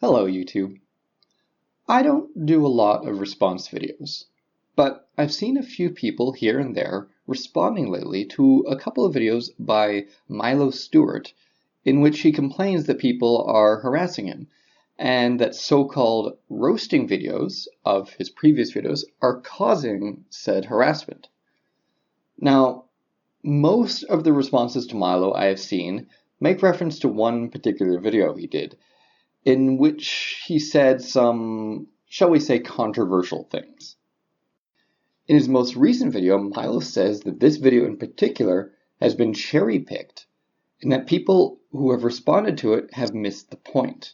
Hello, YouTube. I don't do a lot of response videos, but I've seen a few people here and there responding lately to a couple of videos by Milo Stewart in which he complains that people are harassing him and that so-called roasting videos of his previous videos are causing said harassment. Now, most of the responses to Milo I have seen make reference to one particular video he did, in which he said some, shall we say, controversial things. In his most recent video, Milo says that this video in particular has been cherry-picked, and that people who have responded to it have missed the point.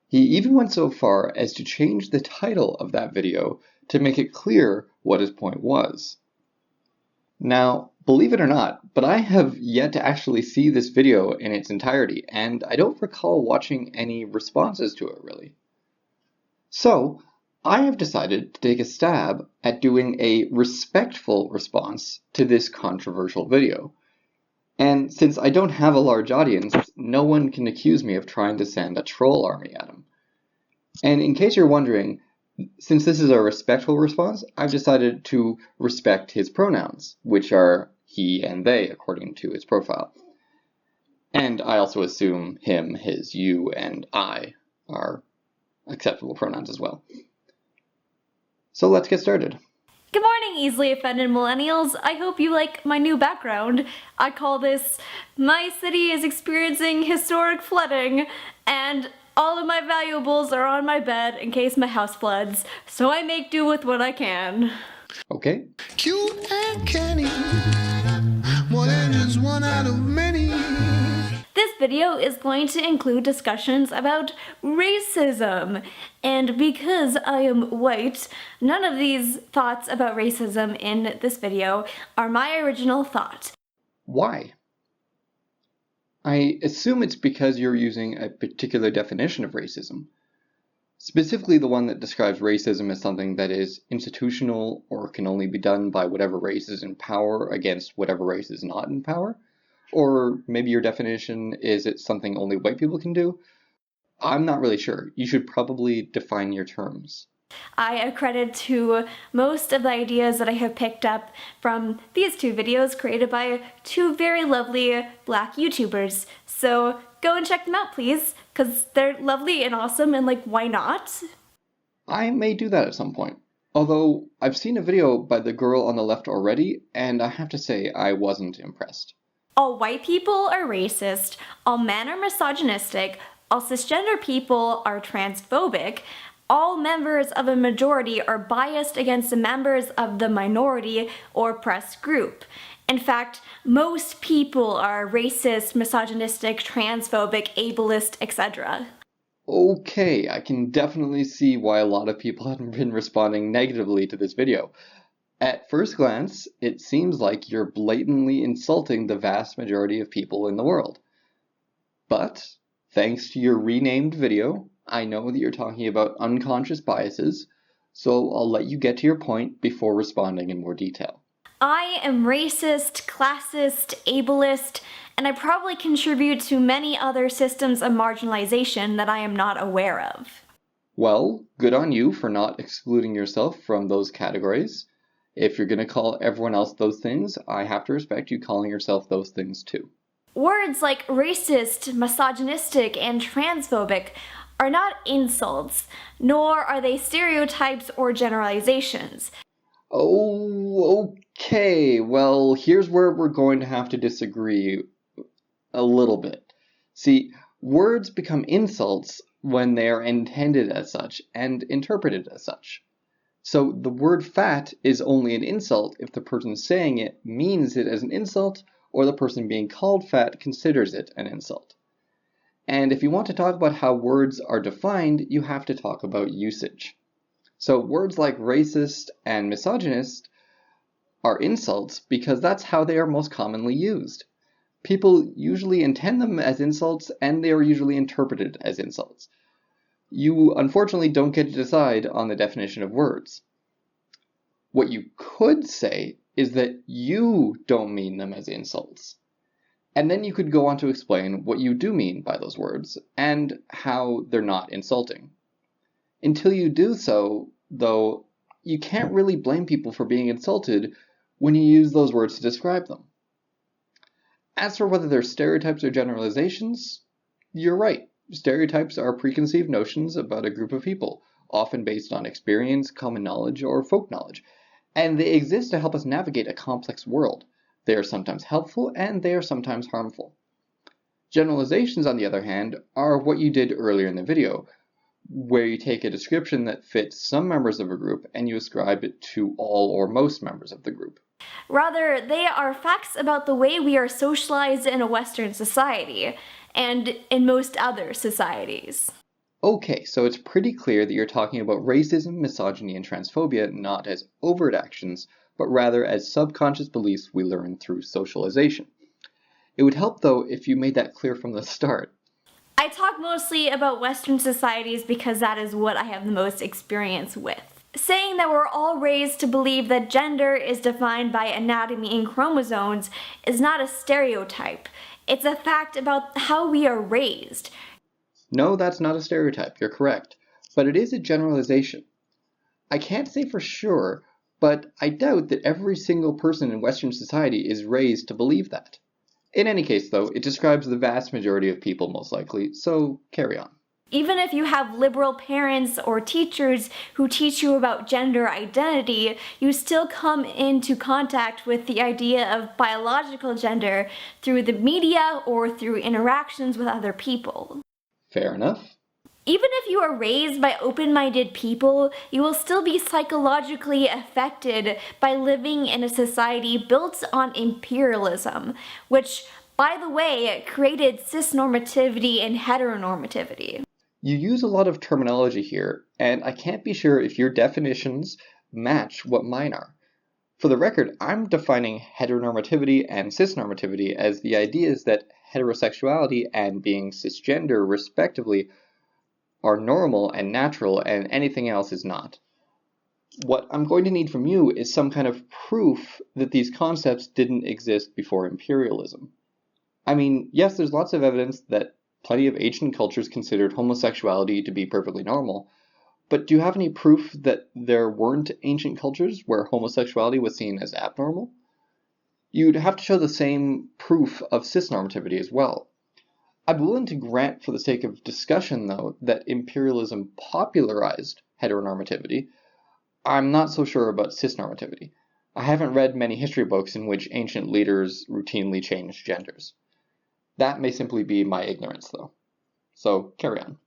He even went so far as to change the title of that video to make it clear what his point was. Now, believe it or not, but I have yet to actually see this video in its entirety, and I don't recall watching any responses to it, really. So, I have decided to take a stab at doing a respectful response to this controversial video. And since I don't have a large audience, no one can accuse me of trying to send a troll army at him. And in case you're wondering, since this is a respectful response, I've decided to respect his pronouns, which are he and they, according to his profile. And I also assume him, his, you, and I are acceptable pronouns as well. So let's get started. Good morning, easily offended millennials. I hope you like my new background. I call this "My City is Experiencing Historic Flooding," and all of my valuables are on my bed in case my house floods, so I make do with what I can. Okay. Cute and canny, more than just one out of many. This video is going to include discussions about racism, and because I am white, none of these thoughts about racism in this video are my original thought. Why? I assume it's because you're using a particular definition of racism, specifically the one that describes racism as something that is institutional or can only be done by whatever race is in power against whatever race is not in power. Or maybe your definition is it's something only white people can do. I'm not really sure. You should probably define your terms. I accredit to most of the ideas that I have picked up from these two videos created by two very lovely black YouTubers. So go and check them out, please, because they're lovely and awesome, and why not? I may do that at some point. Although I've seen a video by the girl on the left already, and I have to say I wasn't impressed. All white people are racist, all men are misogynistic, all cisgender people are transphobic, all members of a majority are biased against the members of the minority or oppressed group. In fact, most people are racist, misogynistic, transphobic, ableist, etc. Okay, I can definitely see why a lot of people have been responding negatively to this video. At first glance, it seems like you're blatantly insulting the vast majority of people in the world. But, thanks to your renamed video, I know that you're talking about unconscious biases, so I'll let you get to your point before responding in more detail. I am racist, classist, ableist, and I probably contribute to many other systems of marginalization that I am not aware of. Well, good on you for not excluding yourself from those categories. If you're going to call everyone else those things, I have to respect you calling yourself those things too. Words like racist, misogynistic, and transphobic are not insults, nor are they stereotypes or generalizations. Oh, okay. Well, here's where we're going to have to disagree a little bit. See, words become insults when they are intended as such and interpreted as such. So the word fat is only an insult if the person saying it means it as an insult or the person being called fat considers it an insult. And if you want to talk about how words are defined, you have to talk about usage. So words like racist and misogynist are insults because that's how they are most commonly used. People usually intend them as insults and they are usually interpreted as insults. You unfortunately don't get to decide on the definition of words. What you could say is that you don't mean them as insults. And then you could go on to explain what you do mean by those words and how they're not insulting. Until you do so, though, you can't really blame people for being insulted when you use those words to describe them. As for whether they're stereotypes or generalizations, you're right. Stereotypes are preconceived notions about a group of people, often based on experience, common knowledge, or folk knowledge, and they exist to help us navigate a complex world. They are sometimes helpful and they are sometimes harmful. Generalizations, on the other hand, are what you did earlier in the video, where you take a description that fits some members of a group and you ascribe it to all or most members of the group. Rather, they are facts about the way we are socialized in a Western society, and in most other societies. Okay, so it's pretty clear that you're talking about racism, misogyny, and transphobia not as overt actions, but rather as subconscious beliefs we learn through socialization. It would help, though, if you made that clear from the start. I talk mostly about Western societies because that is what I have the most experience with. Saying that we're all raised to believe that gender is defined by anatomy and chromosomes is not a stereotype. It's a fact about how we are raised. No, that's not a stereotype, you're correct, but it is a generalization. I can't say for sure, but I doubt that every single person in Western society is raised to believe that. In any case, though, it describes the vast majority of people most likely, so carry on. Even if you have liberal parents or teachers who teach you about gender identity, you still come into contact with the idea of biological gender through the media or through interactions with other people. Fair enough. Even if you are raised by open-minded people, you will still be psychologically affected by living in a society built on imperialism, which, by the way, created cisnormativity and heteronormativity. You use a lot of terminology here, and I can't be sure if your definitions match what mine are. For the record, I'm defining heteronormativity and cisnormativity as the ideas that heterosexuality and being cisgender, respectively, are normal and natural and anything else is not. What I'm going to need from you is some kind of proof that these concepts didn't exist before imperialism. I mean, yes, there's lots of evidence that plenty of ancient cultures considered homosexuality to be perfectly normal, but do you have any proof that there weren't ancient cultures where homosexuality was seen as abnormal? You'd have to show the same proof of cisnormativity as well. I'm willing to grant for the sake of discussion, though, that imperialism popularized heteronormativity. I'm not so sure about cisnormativity. I haven't read many history books in which ancient leaders routinely changed genders. That may simply be my ignorance, though. So, carry on.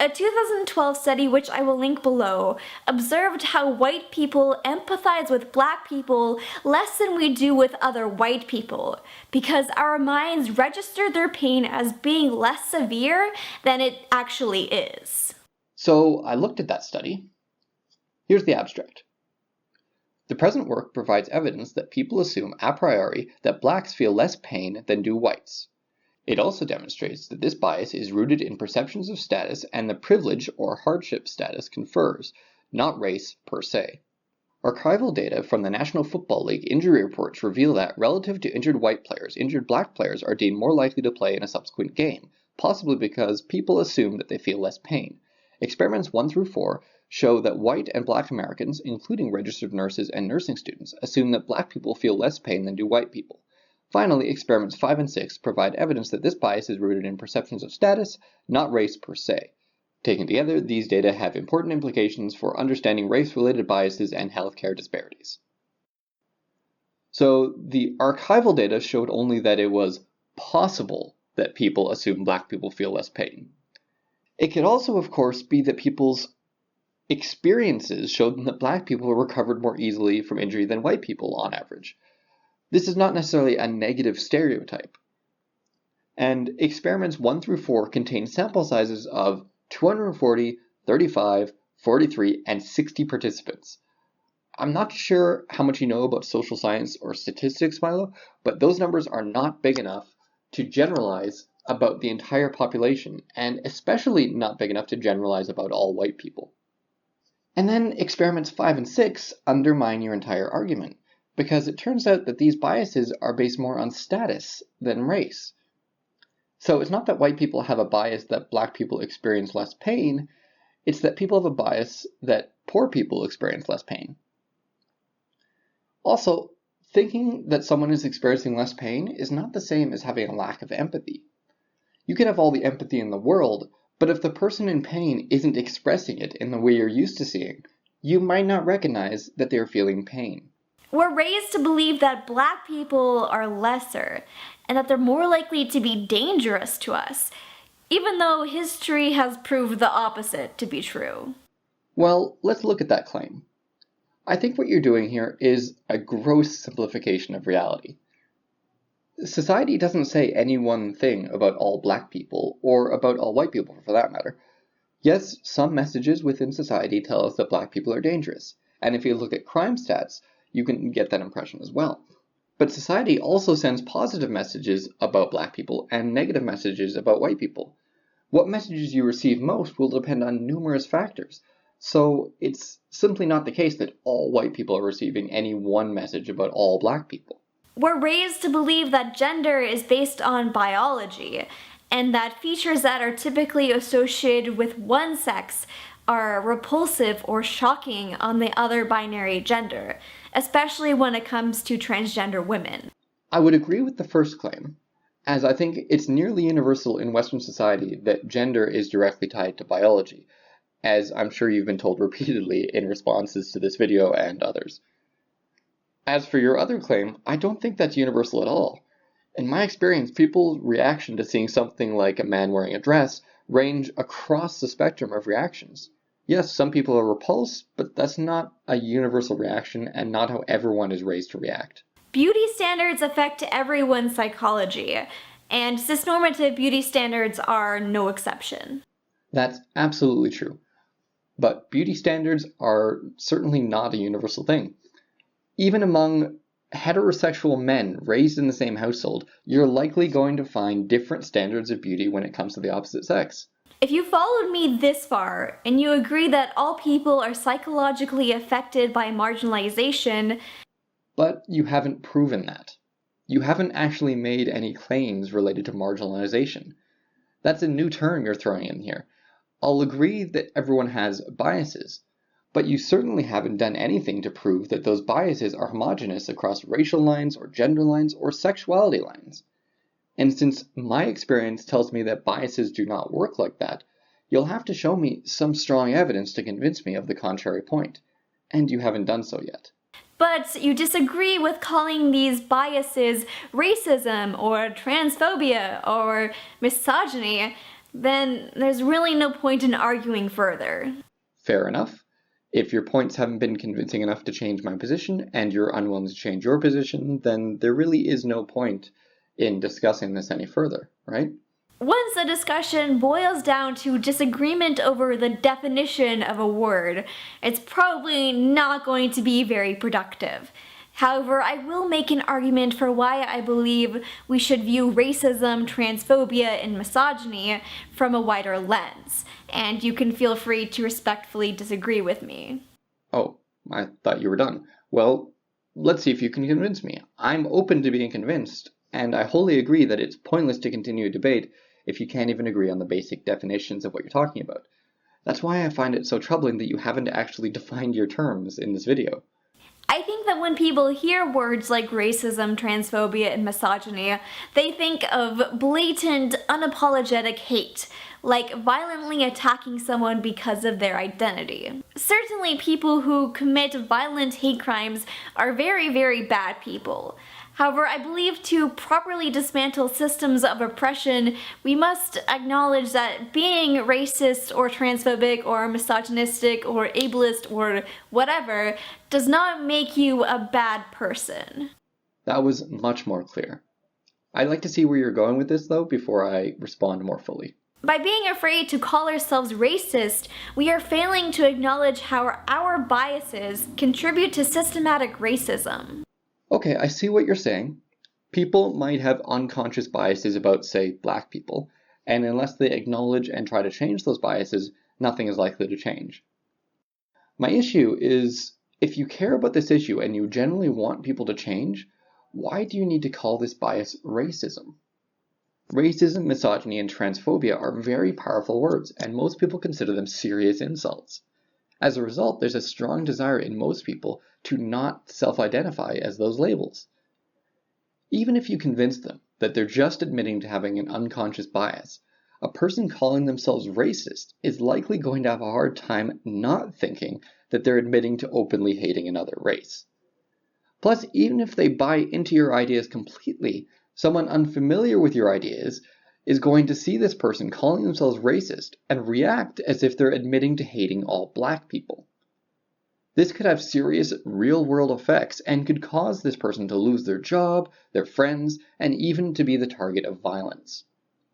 A 2012 study, which I will link below, observed how white people empathize with black people less than we do with other white people, because our minds register their pain as being less severe than it actually is. So, I looked at that study. Here's the abstract. The present work provides evidence that people assume a priori that blacks feel less pain than do whites. It also demonstrates that this bias is rooted in perceptions of status and the privilege or hardship status confers, not race per se. Archival data from the National Football League injury reports reveal that, relative to injured white players, injured black players are deemed more likely to play in a subsequent game, possibly because people assume that they feel less pain. Experiments 1 through 4 show that white and black Americans, including registered nurses and nursing students, assume that black people feel less pain than do white people. Finally, experiments 5 and 6 provide evidence that this bias is rooted in perceptions of status, not race per se. Taken together, these data have important implications for understanding race-related biases and healthcare disparities. So, the archival data showed only that it was possible that people assume black people feel less pain. It could also, of course, be that people's experiences showed them that black people recovered more easily from injury than white people on average. This is not necessarily a negative stereotype. And experiments 1 through 4 contain sample sizes of 240, 35, 43, and 60 participants. I'm not sure how much you know about social science or statistics, Milo, but those numbers are not big enough to generalize about the entire population, and especially not big enough to generalize about all white people. And then experiments 5 and 6 undermine your entire argument, because it turns out that these biases are based more on status than race. So it's not that white people have a bias that black people experience less pain, it's that people have a bias that poor people experience less pain. Also, thinking that someone is experiencing less pain is not the same as having a lack of empathy. You can have all the empathy in the world, but if the person in pain isn't expressing it in the way you're used to seeing, you might not recognize that they're feeling pain. We're raised to believe that black people are lesser and that they're more likely to be dangerous to us, even though history has proved the opposite to be true. Well, let's look at that claim. I think what you're doing here is a gross simplification of reality. Society doesn't say any one thing about all black people, or about all white people for that matter. Yes, some messages within society tell us that black people are dangerous, and if you look at crime stats, you can get that impression as well. But society also sends positive messages about black people and negative messages about white people. What messages you receive most will depend on numerous factors, so it's simply not the case that all white people are receiving any one message about all black people. We're raised to believe that gender is based on biology, and that features that are typically associated with one sex are repulsive or shocking on the other binary gender, especially when it comes to transgender women. I would agree with the first claim, as I think it's nearly universal in Western society that gender is directly tied to biology, as I'm sure you've been told repeatedly in responses to this video and others. As for your other claim, I don't think that's universal at all. In my experience, people's reaction to seeing something like a man wearing a dress range across the spectrum of reactions. Yes, some people are repulsed, but that's not a universal reaction and not how everyone is raised to react. Beauty standards affect everyone's psychology, and cisnormative beauty standards are no exception. That's absolutely true. But beauty standards are certainly not a universal thing. Even among heterosexual men raised in the same household, you're likely going to find different standards of beauty when it comes to the opposite sex. If you followed me this far, and you agree that all people are psychologically affected by marginalization, But you haven't proven that. You haven't actually made any claims related to marginalization. That's a new term you're throwing in here. I'll agree that everyone has biases, but you certainly haven't done anything to prove that those biases are homogeneous across racial lines or gender lines or sexuality lines. And since my experience tells me that biases do not work like that, you'll have to show me some strong evidence to convince me of the contrary point. And you haven't done so yet. but you disagree with calling these biases racism or transphobia or misogyny, then there's really no point in arguing further. Fair enough. If your points haven't been convincing enough to change my position, and you're unwilling to change your position, then there really is no point in discussing this any further, right? Once the discussion boils down to disagreement over the definition of a word, it's probably not going to be very productive. However, I will make an argument for why I believe we should view racism, transphobia, and misogyny from a wider lens, and you can feel free to respectfully disagree with me. Oh, I thought you were done. Well, let's see if you can convince me. I'm open to being convinced, and I wholly agree that it's pointless to continue a debate if you can't even agree on the basic definitions of what you're talking about. That's why I find it so troubling that you haven't actually defined your terms in this video. I think that when people hear words like racism, transphobia, and misogyny, they think of blatant, unapologetic hate, like violently attacking someone because of their identity. Certainly, people who commit violent hate crimes are very, very bad people. However, I believe to properly dismantle systems of oppression, we must acknowledge that being racist or transphobic or misogynistic or ableist or whatever does not make you a bad person. That was much more clear. I'd like to see where you're going with this, though, before I respond more fully. By being afraid to call ourselves racist, we are failing to acknowledge how our biases contribute to systematic racism. Okay, I see what you're saying. People might have unconscious biases about, say, black people, and unless they acknowledge and try to change those biases, nothing is likely to change. My issue is If you care about this issue and you genuinely want people to change, why do you need to call this bias racism? Racism, misogyny, and transphobia are very powerful words, and most people consider them serious insults. As a result, there's a strong desire in most people to not self-identify as those labels. Even if you convince them that they're just admitting to having an unconscious bias, a person calling themselves racist is likely going to have a hard time not thinking that they're admitting to openly hating another race. Plus, even if they buy into your ideas completely, someone unfamiliar with your ideas is going to see this person calling themselves racist and react as if they're admitting to hating all black people. This could have serious real-world effects and could cause this person to lose their job, their friends, and even to be the target of violence.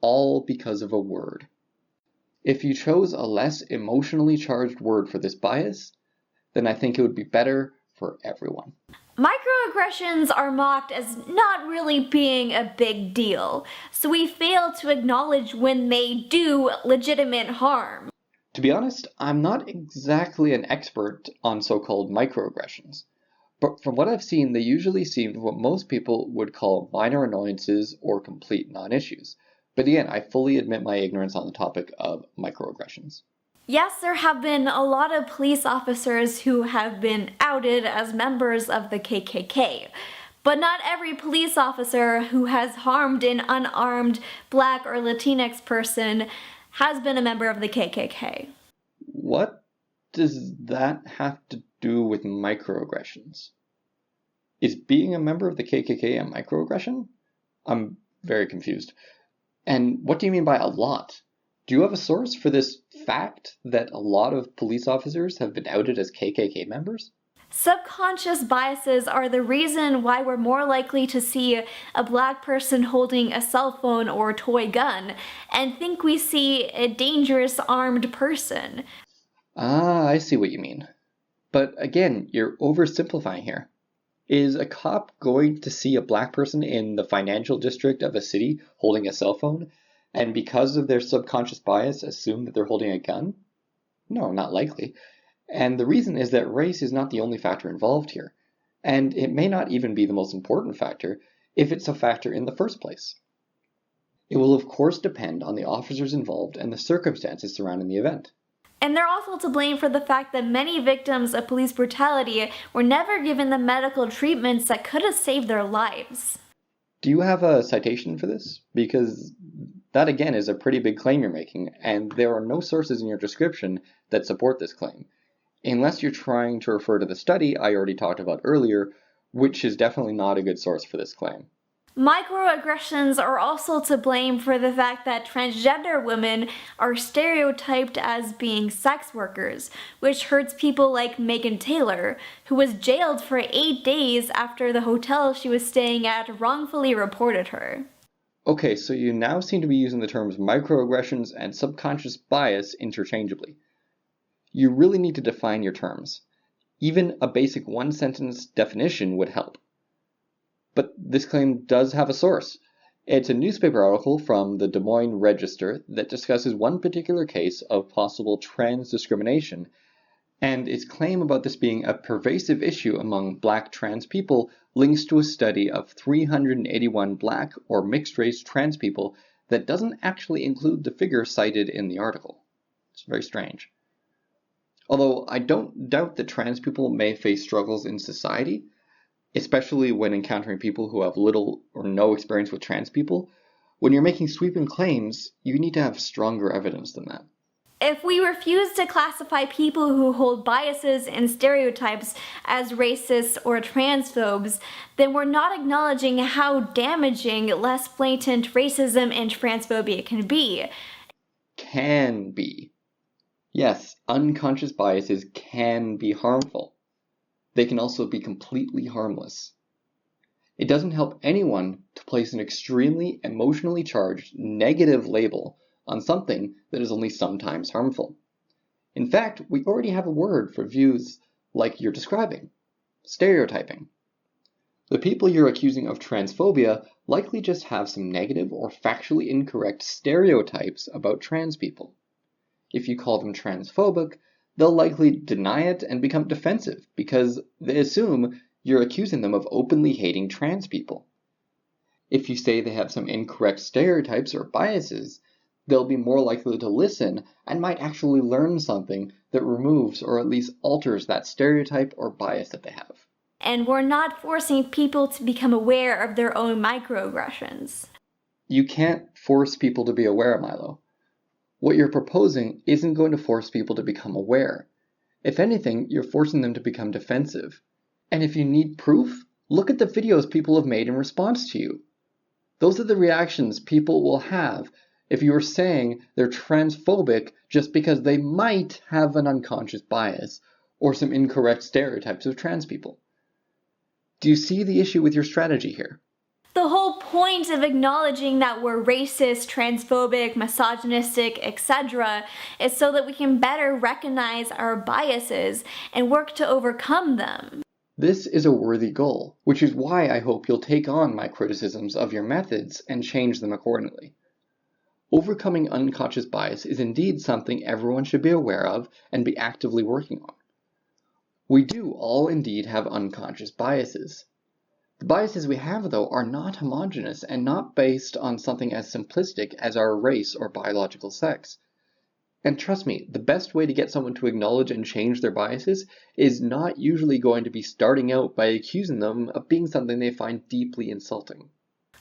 All because of a word. If you chose a less emotionally charged word for this bias, then I think it would be better for everyone. Microaggressions are mocked as not really being a big deal, so we fail to acknowledge when they do legitimate harm. To be honest, I'm not exactly an expert on so-called microaggressions, but from what I've seen, they usually seem what most people would call minor annoyances or complete non-issues. But again, I fully admit my ignorance on the topic of microaggressions. Yes, there have been a lot of police officers who have been outed as members of the KKK. But not every police officer who has harmed an unarmed Black or Latinx person has been a member of the KKK. What does that have to do with microaggressions? Is being a member of the KKK a microaggression? I'm very confused. And what do you mean by a lot? Do you have a source for this fact that a lot of police officers have been outed as KKK members? Subconscious biases are the reason why we're more likely to see a Black person holding a cell phone or toy gun and think we see a dangerous armed person. Ah, I see what you mean. But again, you're oversimplifying here. Is a cop going to see a Black person in the financial district of a city holding a cell phone, and because of their subconscious bias assume that they're holding a gun? No, not likely. And the reason is that race is not the only factor involved here, and it may not even be the most important factor if it's a factor in the first place. It will of course depend on the officers involved and the circumstances surrounding the event. And they're also to blame for the fact that many victims of police brutality were never given the medical treatments that could have saved their lives. Do you have a citation for this? Because that again is a pretty big claim you're making, and there are no sources in your description that support this claim. Unless you're trying to refer to the study I already talked about earlier, which is definitely not a good source for this claim. Microaggressions are also to blame for the fact that transgender women are stereotyped as being sex workers, which hurts people like Megan Taylor, who was jailed for 8 days after the hotel she was staying at wrongfully reported her. Okay, so you now seem to be using the terms microaggressions and subconscious bias interchangeably. You really need to define your terms. Even a basic one-sentence definition would help. But this claim does have a source. It's a newspaper article from the Des Moines Register that discusses one particular case of possible trans discrimination, and its claim about this being a pervasive issue among Black trans people links to a study of 381 Black or mixed-race trans people that doesn't actually include the figure cited in the article. It's very strange. Although I don't doubt that trans people may face struggles in society, especially when encountering people who have little or no experience with trans people, when you're making sweeping claims, you need to have stronger evidence than that. If we refuse to classify people who hold biases and stereotypes as racists or transphobes, then we're not acknowledging how damaging less blatant racism and transphobia can be. Can be. Yes, unconscious biases can be harmful. They can also be completely harmless. It doesn't help anyone to place an extremely emotionally charged negative label on something that is only sometimes harmful. In fact, we already have a word for views like you're describing: stereotyping. The people you're accusing of transphobia likely just have some negative or factually incorrect stereotypes about trans people. If you call them transphobic, they'll likely deny it and become defensive because they assume you're accusing them of openly hating trans people. If you say they have some incorrect stereotypes or biases, they'll be more likely to listen and might actually learn something that removes or at least alters that stereotype or bias that they have. And we're not forcing people to become aware of their own microaggressions. You can't force people to be aware, Milo. What you're proposing isn't going to force people to become aware. If anything, you're forcing them to become defensive. And if you need proof, look at the videos people have made in response to you. Those are the reactions people will have if you are saying they're transphobic just because they might have an unconscious bias or some incorrect stereotypes of trans people. Do you see the issue with your strategy here? The whole point of acknowledging that we're racist, transphobic, misogynistic, etc. is so that we can better recognize our biases and work to overcome them. This is a worthy goal, which is why I hope you'll take on my criticisms of your methods and change them accordingly. Overcoming unconscious bias is indeed something everyone should be aware of and be actively working on. We do all indeed have unconscious biases. The biases we have, though, are not homogeneous and not based on something as simplistic as our race or biological sex. And trust me, the best way to get someone to acknowledge and change their biases is not usually going to be starting out by accusing them of being something they find deeply insulting.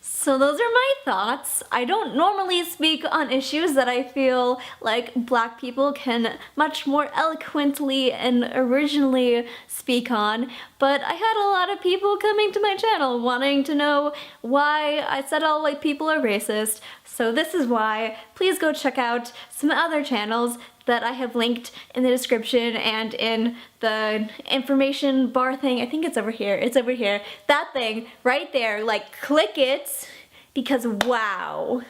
So those are my thoughts. I don't normally speak on issues that I feel like Black people can much more eloquently and originally speak on, but I had a lot of people coming to my channel wanting to know why I said all white people are racist. So this is why. Please go check out some other channels that I have linked in the description and in the information bar thing. I think it's over here. It's over here. That thing right there. Like, click it because wow.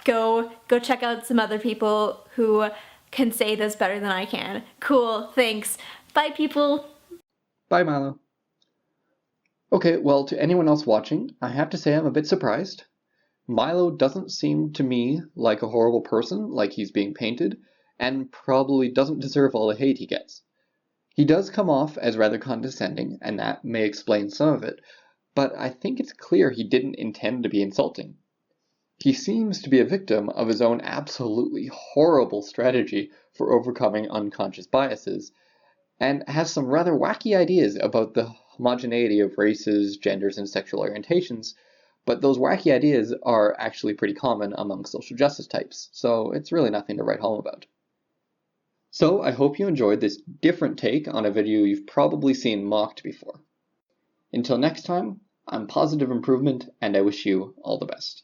Go check out some other people who can say this better than I can. Cool. Thanks. Bye, people. Bye, Milo. Okay, well, to anyone else watching, I have to say I'm a bit surprised. Milo doesn't seem to me like a horrible person, like he's being painted, and probably doesn't deserve all the hate he gets. He does come off as rather condescending, and that may explain some of it, but I think it's clear he didn't intend to be insulting. He seems to be a victim of his own absolutely horrible strategy for overcoming unconscious biases, and has some rather wacky ideas about the homogeneity of races, genders, and sexual orientations. But those wacky ideas are actually pretty common among social justice types, so it's really nothing to write home about. So I hope you enjoyed this different take on a video you've probably seen mocked before. Until next time, I'm Positive Improvement, and I wish you all the best.